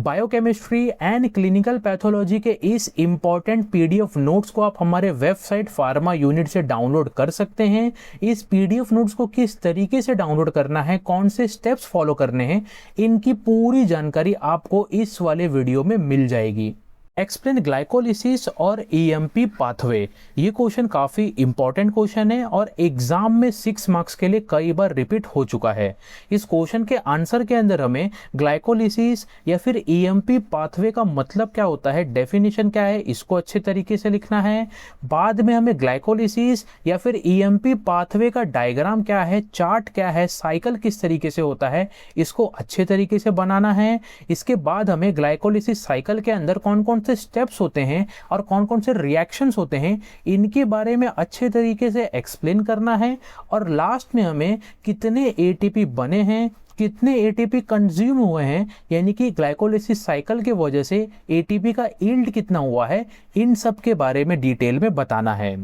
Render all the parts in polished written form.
Biochemistry and clinical pathology के इस important PDF notes को आप हमारे वेबसाइट फार्मा यूनिट से डाउनलोड कर सकते हैं। इस पीडीएफ नोट्स को किस तरीके से डाउनलोड करना है, कौन से स्टेप्स फॉलो करने हैं, इनकी पूरी जानकारी आपको इस वाले वीडियो में मिल जाएगी। एक्सप्लेन ग्लाइकोलिसिस और ईएमपी पाथवे, ये क्वेश्चन काफ़ी इंपॉर्टेंट क्वेश्चन है और एग्जाम में 6 मार्क्स के लिए कई बार रिपीट हो चुका है। इस क्वेश्चन के आंसर के अंदर हमें ग्लाइकोलिसिस या फिर ईएमपी पाथवे का मतलब क्या होता है, डेफिनेशन क्या है, इसको अच्छे तरीके से लिखना है। बाद में हमें ग्लाइकोलिसिस या फिर ईएमपी पाथवे का डायग्राम क्या है, चार्ट क्या है, साइकिल किस तरीके से होता है, इसको अच्छे तरीके से बनाना है। इसके बाद हमें ग्लाइकोलिसिस साइकिल के अंदर कौन कौन से स्टेप्स होते हैं और कौन कौन से रिएक्शंस होते हैं, इनके बारे में अच्छे तरीके से एक्सप्लेन करना है। और लास्ट में हमें कितने एटीपी बने हैं, कितने एटीपी कंज्यूम हुए हैं, यानी कि ग्लाइकोलिसिस साइकिल के वजह से एटीपी का यील्ड कितना हुआ है, इन सब के बारे में डिटेल में बताना है।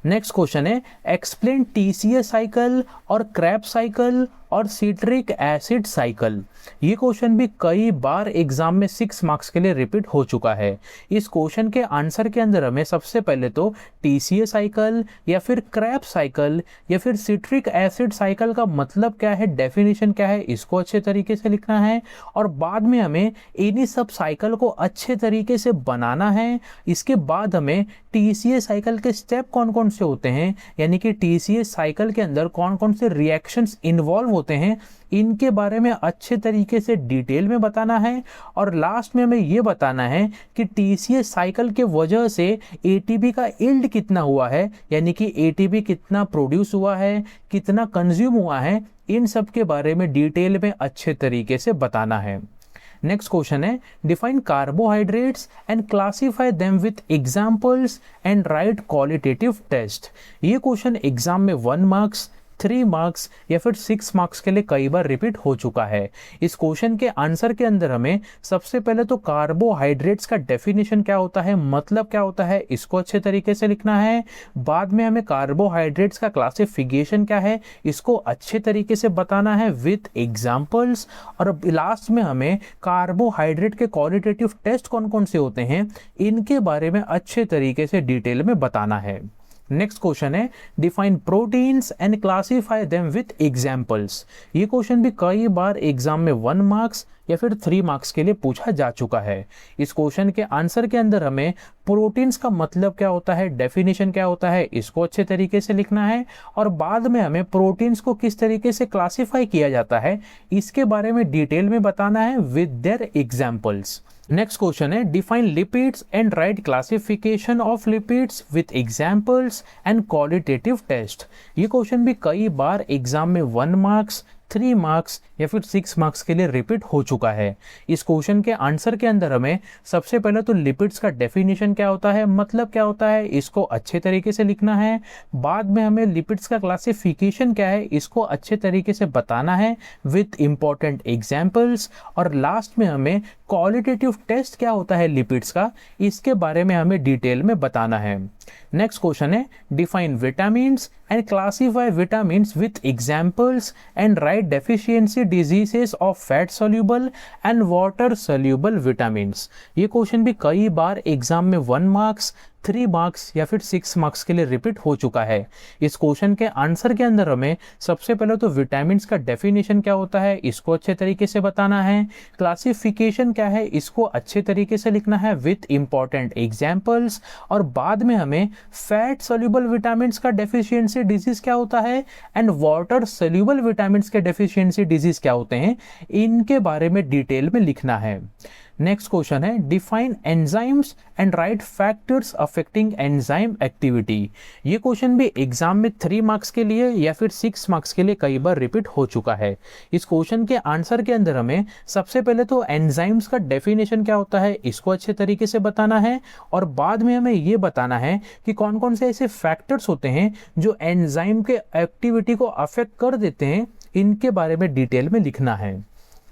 नेक्स्ट क्वेश्चन है एक्सप्लेन टीसीएस साइकिल और क्रैब साइकिल और सिट्रिक एसिड साइकिल। ये क्वेश्चन भी कई बार एग्जाम में 6 मार्क्स के लिए रिपीट हो चुका है। इस क्वेश्चन के आंसर के अंदर हमें सबसे पहले तो टीसीएस साइकिल या फिर क्रैब साइकिल या फिर सिट्रिक एसिड साइकिल का मतलब क्या है, डेफिनेशन क्या है, इसको अच्छे तरीके से लिखना है। और बाद में हमें इन्हीं सब साइकिल को अच्छे तरीके से बनाना है। इसके बाद हमें टीसीएस साइकिल के स्टेप कौन कौन से होते हैं, यानी कि टीसीएस साइकिल के अंदर कौन कौन से रिएक्शंस इन्वॉल्व होते हैं, इनके बारे में अच्छे तरीके से डिटेल में बताना है। और लास्ट में हमें ये बताना है कि टीसीएस साइकिल के वजह से एटीपी का यील्ड कितना हुआ है, यानी कि एटीपी कितना प्रोड्यूस हुआ है, कितना कंज्यूम हुआ है, इन सब के बारे में डिटेल में अच्छे तरीके से बताना है। नेक्स्ट क्वेश्चन है define carbohydrates and classify them with examples and write qualitative test. ये क्वेश्चन एग्जाम में 1 मार्क्स, 3 मार्क्स या फिर 6 मार्क्स के लिए कई बार रिपीट हो चुका है। इस क्वेश्चन के आंसर के अंदर हमें सबसे पहले तो कार्बोहाइड्रेट्स का डेफिनेशन क्या होता है, मतलब क्या होता है, इसको अच्छे तरीके से लिखना है। बाद में हमें कार्बोहाइड्रेट्स का क्लासिफिकेशन क्या है, इसको अच्छे तरीके से बताना है विथ एग्जाम्पल्स। और लास्ट में हमें कार्बोहाइड्रेट के क्वालिटेटिव टेस्ट कौन कौन से होते हैं, इनके बारे में अच्छे तरीके से डिटेल में बताना है। नेक्स्ट क्वेश्चन है define proteins and classify them with examples. ये क्वेश्चन भी कई बार एग्जाम में 1 मार्क्स या फिर 3 मार्क्स के लिए पूछा जा चुका है। इस क्वेश्चन के आंसर के अंदर हमें प्रोटीन्स का मतलब क्या होता है, डेफिनेशन क्या होता है, इसको अच्छे तरीके से लिखना है। और बाद में हमें प्रोटीन्स को किस तरीके से क्लासिफाई किया जाता है, इसके बारे में डिटेल में बताना है with their examples. Next question है define lipids and write classification of lipids with examples and qualitative test. ये क्वेश्चन भी कई बार एग्जाम में 1 मार्क्स, 3 मार्क्स या फिर 6 मार्क्स के लिए रिपीट हो चुका है। इस क्वेश्चन के आंसर के अंदर हमें सबसे पहले तो लिपिड्स का डेफिनेशन क्या होता है, मतलब क्या होता है, इसको अच्छे तरीके से लिखना है। बाद में हमें लिपिड्स का क्लासिफिकेशन क्या है, इसको अच्छे तरीके से बताना है विथ इंपॉर्टेंट एग्जाम्पल्स। और लास्ट में हमें क्वालिटेटिव टेस्ट क्या होता है लिपिड्स का, इसके बारे में हमें डिटेल में बताना है। नेक्स्ट क्वेश्चन है define vitamins and classify vitamins with examples and right deficiency diseases of fat soluble and water soluble vitamins. ये क्वेश्चन भी कई बार एग्जाम में 1 मार्क्स, 3 मार्क्स या फिर 6 मार्क्स के लिए रिपीट हो चुका है। इस क्वेश्चन के आंसर के अंदर हमें सबसे पहले तो विटामिन्स का डेफिनेशन क्या होता है, इसको अच्छे तरीके से बताना है। क्लासिफिकेशन क्या है, इसको अच्छे तरीके से लिखना है विथ इंपॉर्टेंट एग्जाम्पल्स। और बाद में हमें फैट सोल्यूबल विटामिन्स का डेफिशिएंसी डिजीज क्या होता है एंड वाटर सोल्यूबल विटामिन्स के डेफिशिएंसी डिजीज क्या होते हैं, इनके बारे में डिटेल में लिखना है। नेक्स्ट क्वेश्चन है define enzymes and right factors affecting enzyme activity. ये क्वेश्चन भी एग्जाम में 3 मार्क्स के लिए या फिर 6 मार्क्स के लिए कई बार रिपीट हो चुका है। इस क्वेश्चन के आंसर के अंदर हमें सबसे पहले तो एंजाइम्स का डेफिनेशन क्या होता है, इसको अच्छे तरीके से बताना है। और बाद में हमें ये बताना है कि कौन कौन से ऐसे फैक्टर्स होते हैं जो एंजाइम के एक्टिविटी को अफेक्ट कर देते हैं, इनके बारे में डिटेल में लिखना है।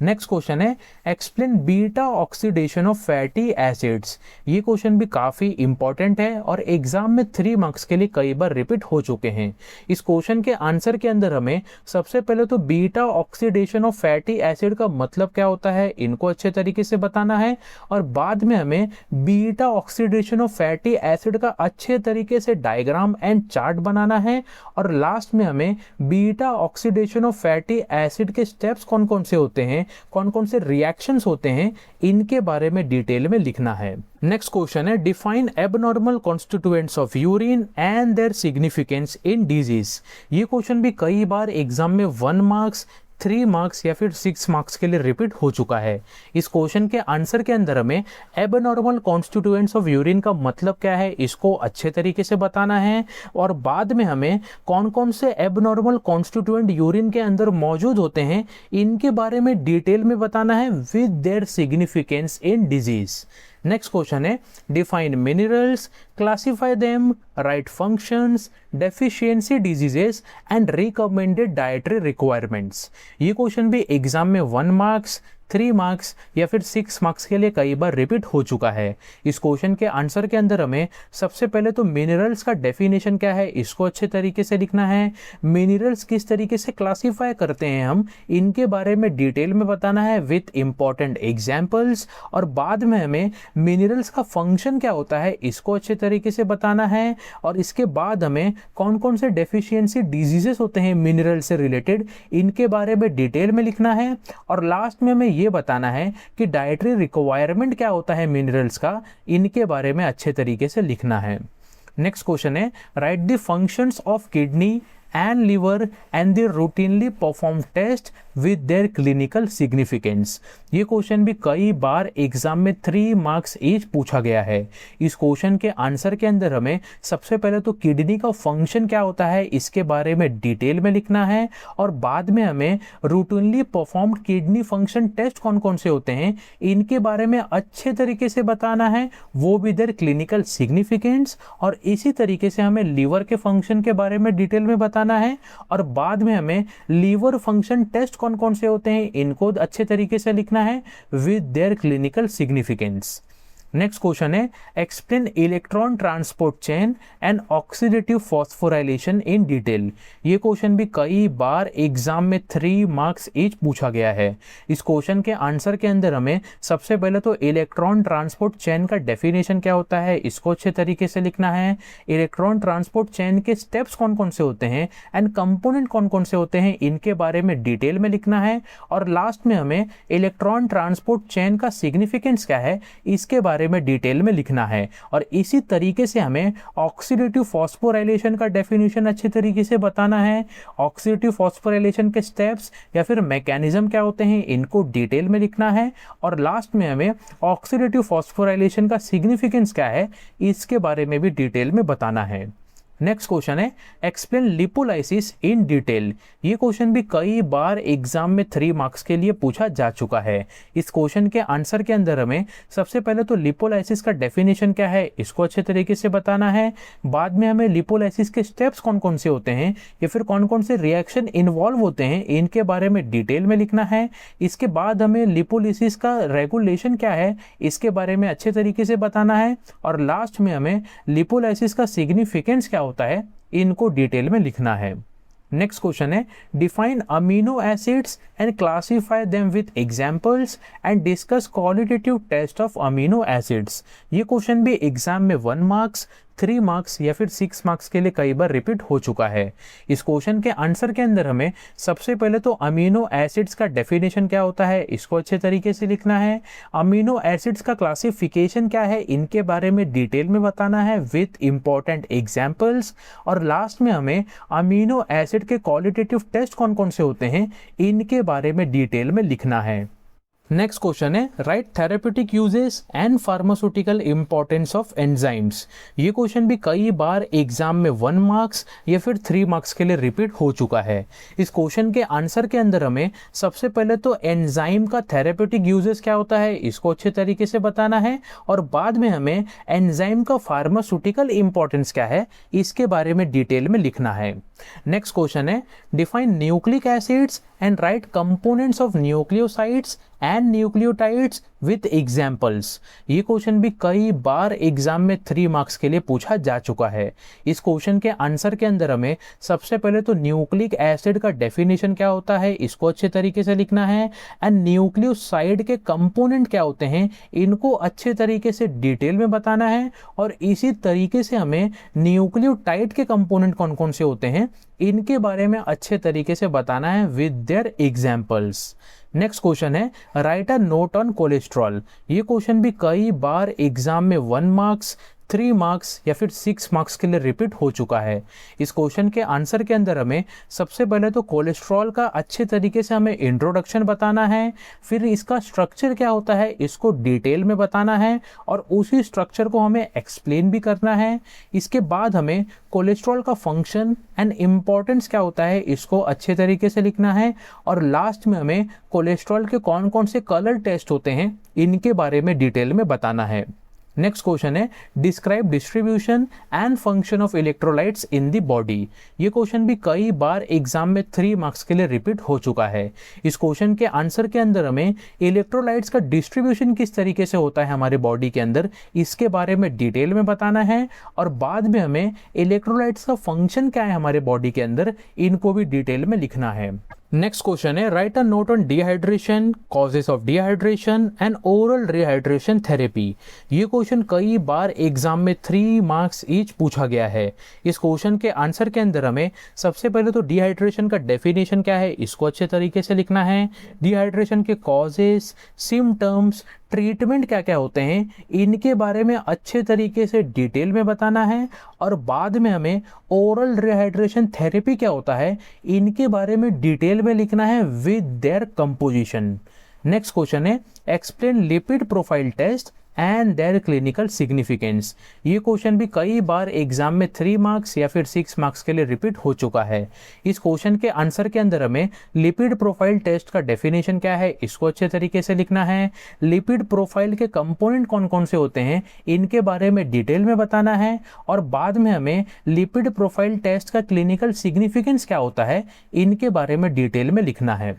नेक्स्ट क्वेश्चन है explain beta oxidation of fatty acids. ये क्वेश्चन भी काफ़ी इंपॉर्टेंट है और एग्जाम में 3 मार्क्स के लिए कई बार रिपीट हो चुके हैं। इस क्वेश्चन के आंसर के अंदर हमें सबसे पहले तो beta oxidation of fatty acid का मतलब क्या होता है इनको अच्छे तरीके से बताना है, और बाद में हमें beta oxidation of fatty acid का अच्छे तरीके से डायग्राम एंड चार्ट बनाना है, और लास्ट में हमें beta oxidation of fatty acid के स्टेप्स कौन कौन से होते हैं, कौन कौन से रिएक्शंस होते हैं, इनके बारे में डिटेल में लिखना है। नेक्स्ट क्वेश्चन है define abnormal constituents of urine and their significance in disease. ये क्वेश्चन भी कई बार एग्जाम में 1 मार्क्स 3 मार्क्स या फिर 6 मार्क्स के लिए रिपीट हो चुका है। इस क्वेश्चन के आंसर के अंदर हमें एबनॉर्मल कॉन्स्टिट्यूएंट्स ऑफ यूरिन का मतलब क्या है इसको अच्छे तरीके से बताना है, और बाद में हमें कौन कौन से एबनॉर्मल कॉन्स्टिट्यूएंट यूरिन के अंदर मौजूद होते हैं इनके बारे में डिटेल में बताना है with their significance in disease. Next question है define minerals, classify them, write functions, deficiency diseases and recommended dietary requirements. ये क्वेश्चन भी एग्जाम में 1 मार्क्स 3 मार्क्स या फिर 6 मार्क्स के लिए कई बार रिपीट हो चुका है। इस क्वेश्चन के आंसर के अंदर हमें सबसे पहले तो मिनरल्स का डेफिनेशन क्या है इसको अच्छे तरीके से लिखना है, मिनरल्स किस तरीके से क्लासिफाई करते हैं हम इनके बारे में डिटेल में बताना है विथ इंपॉर्टेंट एग्जाम्पल्स, और बाद में हमें मिनरल्स का फंक्शन क्या होता है इसको अच्छे तरीके से बताना है, और इसके बाद हमें कौन कौन से डेफिशिएंसी डिजीजेस होते हैं मिनरल से रिलेटेड इनके बारे में डिटेल में लिखना है, और लास्ट में हमें ये बताना है कि डाइटरी रिक्वायरमेंट क्या होता है मिनरल्स का, इनके बारे में अच्छे तरीके से लिखना है। नेक्स्ट क्वेश्चन है right the functions of kidney and liver and they routinely perform test with their clinical significance। ये क्वेश्चन भी कई बार एग्जाम में 3 मार्क्स ईच पूछा गया है। इस क्वेश्चन के आंसर के अंदर हमें सबसे पहले तो किडनी का फंक्शन क्या होता है इसके बारे में डिटेल में लिखना है, और बाद में हमें routinely performed kidney function test कौन कौन से होते हैं इनके बारे में अच्छे तरीके से बताना है, वो भी देयर क्लिनिकल सिग्निफिकेंस, और इसी तरीके से हमें लीवर के फंक्शन के बारे में डिटेल में बताना है, और बाद में हमें लीवर फंक्शन टेस्ट कौन कौन से होते हैं इनको अच्छे तरीके से लिखना है with their clinical significance. Next question है explain electron transport chain and oxidative phosphorylation in detail. ये क्वेश्चन भी कई बार एग्जाम में 3 मार्क्स ईच पूछा गया है। इस क्वेश्चन के आंसर के अंदर हमें सबसे पहले तो इलेक्ट्रॉन ट्रांसपोर्ट चेन का डेफिनेशन क्या होता है इसको अच्छे तरीके से लिखना है, इलेक्ट्रॉन ट्रांसपोर्ट चेन के स्टेप्स कौन कौन से होते हैं एंड कंपोनेंट कौन कौन से होते हैं इनके बारे में डिटेल में लिखना है, और लास्ट में हमें इलेक्ट्रॉन ट्रांसपोर्ट चेन का सिग्निफिकेंस क्या है इसके बारे में डिटेल में लिखना है, और इसी तरीके से हमें ऑक्सीडेटिव फॉस्फोराइलेशन का डेफिनेशन अच्छे तरीके से बताना है, ऑक्सीडेटिव फॉस्फोराइलेशन के स्टेप्स या फिर मैकेनिज्म क्या होते हैं इनको डिटेल में लिखना है, और लास्ट में हमें ऑक्सीडेटिव फॉस्फोराइलेशन का सिग्निफिकेंस क्या है इसके बारे में भी डिटेल में बताना है। नेक्स्ट क्वेश्चन है एक्सप्लेन लिपोलाइसिस इन डिटेल। ये क्वेश्चन भी कई बार एग्जाम में 3 मार्क्स के लिए पूछा जा चुका है। इस क्वेश्चन के आंसर के अंदर हमें सबसे पहले तो लिपोलाइसिस का डेफिनेशन क्या है इसको अच्छे तरीके से बताना है, बाद में हमें लिपोलाइसिस के स्टेप्स कौन कौन से होते हैं या फिर कौन कौन से रिएक्शन इन्वॉल्व होते हैं इनके बारे में डिटेल में लिखना है, इसके बाद हमें लिपोलाइसिस का रेगुलेशन क्या है इसके बारे में अच्छे तरीके से बताना है, और लास्ट में हमें लिपोलाइसिस का सिग्निफिकेंस क्या होता है इनको डिटेल में लिखना है। नेक्स्ट क्वेश्चन है define amino acids and classify them with examples and discuss qualitative test of amino acids. ये क्वेश्चन भी एग्जाम में 1 मार्क्स 3 मार्क्स या फिर 6 मार्क्स के लिए कई बार रिपीट हो चुका है। इस क्वेश्चन के आंसर के अंदर हमें सबसे पहले तो अमीनो एसिड्स का डेफिनेशन क्या होता है इसको अच्छे तरीके से लिखना है, अमीनो एसिड्स का क्लासिफिकेशन क्या है इनके बारे में डिटेल में बताना है विथ इंपॉर्टेंट एग्जाम्पल्स, और लास्ट में हमें अमीनो एसिड के क्वालिटेटिव टेस्ट कौन कौन से होते हैं इनके बारे में डिटेल में लिखना है। नेक्स्ट क्वेश्चन है right therapeutic uses and pharmaceutical importance of enzymes. ये क्वेश्चन भी कई बार एग्जाम में 1 मार्क्स या फिर 3 मार्क्स के लिए रिपीट हो चुका है। इस क्वेश्चन के आंसर के अंदर हमें सबसे पहले तो एंजाइम का थेरेप्यूटिक यूजेस क्या होता है इसको अच्छे तरीके से बताना है, और बाद में हमें एंजाइम का फार्मास्यूटिकल इंपॉर्टेंस क्या है इसके बारे में डिटेल में लिखना है। नेक्स्ट क्वेश्चन है define nucleic acids and right components of nucleosides and nucleotides with examples. ये क्वेश्चन भी कई बार एग्जाम में 3 मार्क्स के लिए पूछा जा चुका है। इस क्वेश्चन के आंसर के अंदर हमें सबसे पहले तो न्यूक्लिक एसिड का डेफिनेशन क्या होता है इसको अच्छे तरीके से लिखना है, एंड न्यूक्लियोसाइड के कंपोनेंट क्या होते हैं इनको अच्छे तरीके से डिटेल में बताना है, और इसी तरीके से हमें न्यूक्लियोटाइड के कंपोनेंट कौन कौन से होते हैं इनके बारे में अच्छे तरीके से बताना है with their examples. Next question है write a note on cholesterol. ये क्वेश्चन भी कई बार एग्जाम में 1 मार्क्स, 3 मार्क्स या फिर 6 मार्क्स के लिए रिपीट हो चुका है। इस क्वेश्चन के आंसर के अंदर हमें सबसे पहले तो कोलेस्ट्रॉल का अच्छे तरीके से हमें इंट्रोडक्शन बताना है, फिर इसका स्ट्रक्चर क्या होता है इसको डिटेल में बताना है, और उसी स्ट्रक्चर को हमें एक्सप्लेन भी करना है। इसके बाद हमें कोलेस्ट्रॉल का फंक्शन एंड इम्पॉर्टेंस क्या होता है इसको अच्छे तरीके से लिखना है, और लास्ट में हमें कोलेस्ट्रॉल के कौन कौन से कलर टेस्ट होते हैं इनके बारे में डिटेल में बताना है। नेक्स्ट क्वेश्चन है describe distribution and function of electrolytes in the body. ये क्वेश्चन भी कई बार एग्जाम में 3 मार्क्स के लिए रिपीट हो चुका है। इस क्वेश्चन के आंसर के अंदर हमें इलेक्ट्रोलाइट्स का डिस्ट्रीब्यूशन किस तरीके से होता है हमारे बॉडी के अंदर इसके बारे में डिटेल में बताना है, और बाद में हमें इलेक्ट्रोलाइट्स का फंक्शन क्या है हमारे बॉडी के अंदर इनको भी डिटेल में लिखना है। नेक्स्ट क्वेश्चन है write a note on dehydration, causes of dehydration and oral rehydration therapy. ये क्वेश्चन कई बार एग्जाम में 3 मार्क्स ईच पूछा गया है। इस क्वेश्चन के आंसर के अंदर हमें सबसे पहले तो डिहाइड्रेशन का डेफिनेशन क्या है इसको अच्छे तरीके से लिखना है, डिहाइड्रेशन के कॉजेस, सिम्टम्स, ट्रीटमेंट क्या क्या होते हैं इनके बारे में अच्छे तरीके से डिटेल में बताना है, और बाद में हमें ओरल रिहाइड्रेशन थेरेपी क्या होता है इनके बारे में डिटेल में लिखना है with their composition. Next question है explain lipid profile test and their clinical significance. ये क्वेश्चन भी कई बार एग्जाम में 3 मार्क्स या फिर 6 मार्क्स के लिए रिपीट हो चुका है। इस क्वेश्चन के आंसर के अंदर हमें लिपिड प्रोफाइल टेस्ट का डेफिनेशन क्या है इसको अच्छे तरीके से लिखना है, लिपिड प्रोफाइल के कंपोनेंट कौन कौन से होते हैं इनके बारे में डिटेल में बताना है, और बाद में हमें लिपिड प्रोफाइल टेस्ट का क्लिनिकल सिग्निफिकेंस क्या होता है इनके बारे में डिटेल में लिखना है।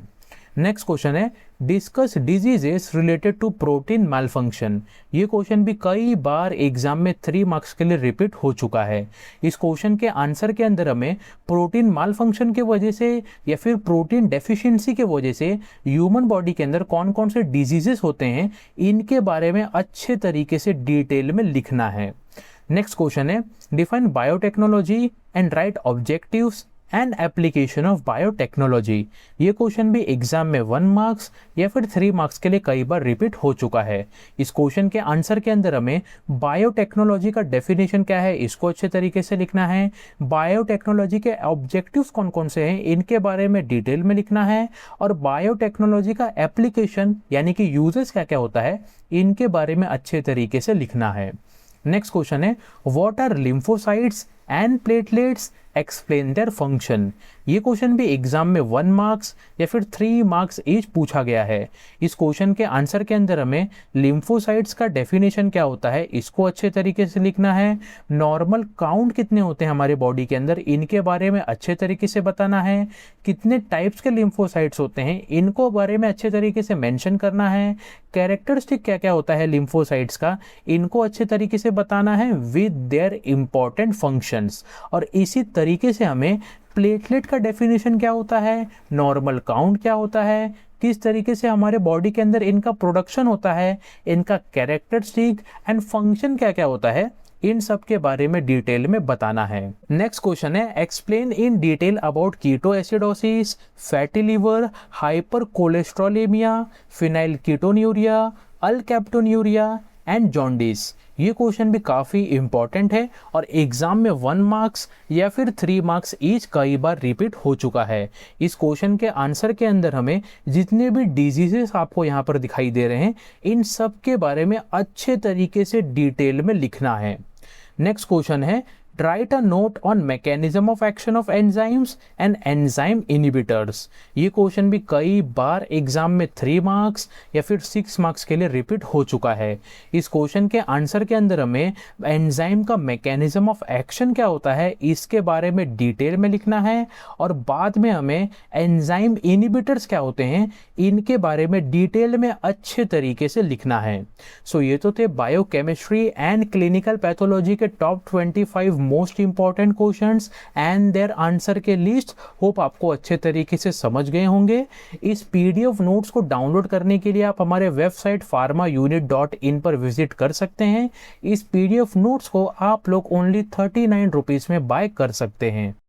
नेक्स्ट क्वेश्चन है discuss diseases related to protein malfunction. ये क्वेश्चन भी कई बार एग्जाम में 3 मार्क्स के लिए रिपीट हो चुका है। इस क्वेश्चन के आंसर के अंदर हमें प्रोटीन मैलफंक्शन की वजह से या फिर प्रोटीन डेफिशिएंसी की वजह से ह्यूमन बॉडी के अंदर कौन कौन से डिजीजेस होते हैं इनके बारे में अच्छे तरीके से डिटेल में लिखना है। नेक्स्ट क्वेश्चन है define biotechnology and right objectives and application of biotechnology. ये क्वेश्चन भी एग्जाम में 1 मार्क्स या फिर 3 मार्क्स के लिए कई बार रिपीट हो चुका है। इस क्वेश्चन के आंसर के अंदर हमें बायोटेक्नोलॉजी का डेफिनेशन क्या है इसको अच्छे तरीके से लिखना है, बायोटेक्नोलॉजी के ऑब्जेक्टिव्स कौन कौन से हैं इनके बारे में डिटेल में लिखना है, और बायोटेक्नोलॉजी का एप्लीकेशन यानी कि यूजेस क्या क्या होता है इनके बारे में अच्छे तरीके से लिखना है। नेक्स्ट क्वेश्चन है what are lymphocytes and platelets, explain their function. ये क्वेश्चन भी एग्जाम में 1 मार्क्स या फिर 3 मार्क्स ईच पूछा गया है। इस क्वेश्चन के आंसर के अंदर हमें लिम्फोसाइट्स का डेफिनेशन क्या होता है इसको अच्छे तरीके से लिखना है, नॉर्मल काउंट कितने होते हैं हमारे बॉडी के अंदर इनके बारे में अच्छे तरीके से बताना है, कितने टाइप्स के लिम्फोसाइट्स होते हैं इनको बारे में अच्छे तरीके से मेंशन करना है, कैरेक्टरिस्टिक क्या क्या होता है लिम्फोसाइट्स का इनको अच्छे तरीके से बताना है विद देयर इंपॉर्टेंट फंक्शंस, और इसी तरीके से हमें प्लेटलेट का डेफिनेशन क्या होता है, नॉर्मल काउंट क्या होता है, किस तरीके से हमारे बॉडी के अंदर इनका प्रोडक्शन होता है, इनका कैरेक्टरिस्टिक एंड फंक्शन क्या क्या होता है इन सब के बारे में डिटेल में बताना है। नेक्स्ट क्वेश्चन है explain in detail about ketoacidosis, fatty liver, hypercholesterolemia, phenylketonuria, alkaptonuria and jaundice. ये क्वेश्चन भी काफ़ी इंपॉर्टेंट है और एग्जाम में 1 मार्क्स या फिर 3 मार्क्स ईच कई बार रिपीट हो चुका है। इस क्वेश्चन के आंसर के अंदर हमें जितने भी डिजीजेस आपको यहाँ पर दिखाई दे रहे हैं इन सब के बारे में अच्छे तरीके से डिटेल में लिखना है। नेक्स्ट क्वेश्चन है write a note on mechanism of action of enzymes and enzyme inhibitors. ये क्वेश्चन भी कई बार एग्जाम में 3 मार्क्स या फिर 6 मार्क्स के लिए रिपीट हो चुका है। इस क्वेश्चन के आंसर के अंदर हमें एंजाइम का मैकेनिज्म ऑफ एक्शन क्या होता है इसके बारे में डिटेल में लिखना है, और बाद में हमें एंजाइम इनिबिटर्स क्या होते हैं इनके बारे में डिटेल में अच्छे तरीके से लिखना है। सो ये तो थे बायोकेमिस्ट्री एंड क्लिनिकल पैथोलॉजी के top 25 most important questions and their answer के लिस्ट। होप आपको अच्छे तरीके से समझ गए होंगे। इस पीडीएफ नोट्स को डाउनलोड करने के लिए आप हमारे वेबसाइट pharmaunit.in पर विजिट कर सकते हैं। इस पीडीएफ नोट्स को आप लोग ओनली 39 रुपीज में बाय कर सकते हैं।